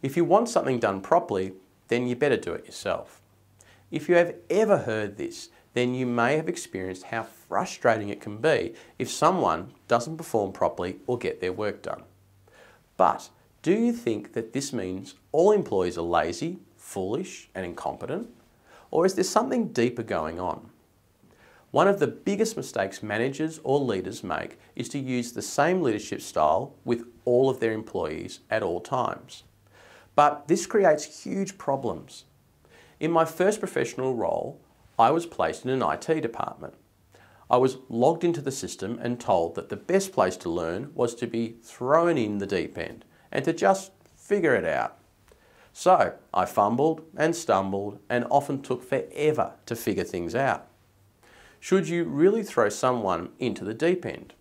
If you want something done properly, then you better do it yourself. If you have ever heard this, then you may have experienced how frustrating it can be if someone doesn't perform properly or get their work done. But do you think that this means all employees are lazy, foolish, and incompetent? Or is there something deeper going on? One of the biggest mistakes managers or leaders make is to use the same leadership style with all of their employees at all times. But this creates huge problems. In my first professional role, I was placed in an IT department. I was logged into the system and told that the best place to learn was to be thrown in the deep end and to just figure it out. So I fumbled and stumbled and often took forever to figure things out. Should you really throw someone into the deep end?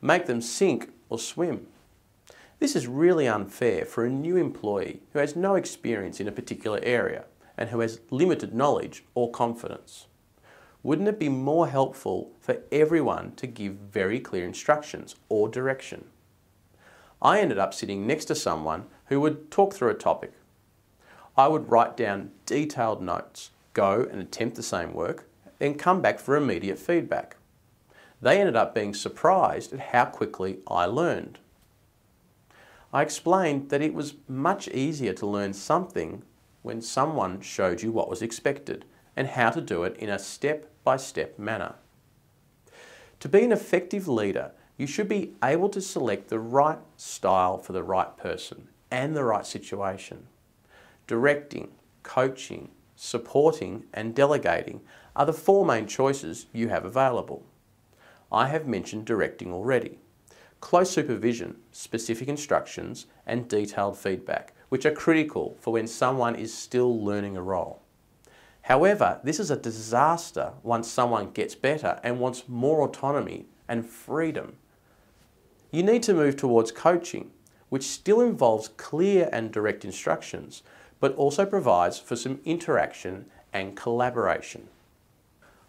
Make them sink or swim? This is really unfair for a new employee who has no experience in a particular area and who has limited knowledge or confidence. Wouldn't it be more helpful for everyone to give very clear instructions or direction? I ended up sitting next to someone who would talk through a topic. I would write down detailed notes, go and attempt the same work, then come back for immediate feedback. They ended up being surprised at how quickly I learned. I explained that it was much easier to learn something when someone showed you what was expected and how to do it in a step-by-step manner. To be an effective leader, you should be able to select the right style for the right person and the right situation. Directing, coaching, supporting and delegating are the four main choices you have available. I have mentioned directing already. Close supervision, specific instructions and detailed feedback, which are critical for when someone is still learning a role. However, this is a disaster once someone gets better and wants more autonomy and freedom. You need to move towards coaching, which still involves clear and direct instructions, but also provides for some interaction and collaboration.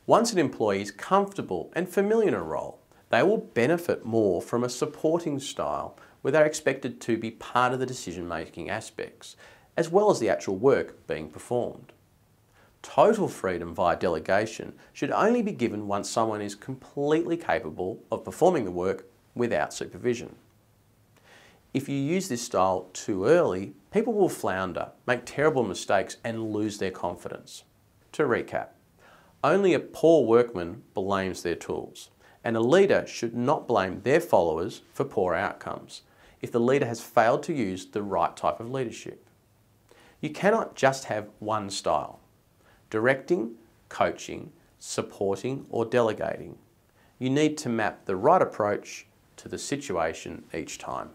Once an employee is comfortable and familiar in a role, they will benefit more from a supporting style where they're expected to be part of the decision-making aspects, as well as the actual work being performed. Total freedom via delegation should only be given once someone is completely capable of performing the work without supervision. If you use this style too early, people will flounder, make terrible mistakes and lose their confidence. To recap, only a poor workman blames their tools, and a leader should not blame their followers for poor outcomes if the leader has failed to use the right type of leadership. You cannot just have one style: directing, coaching, supporting or delegating. You need to map the right approach to the situation each time.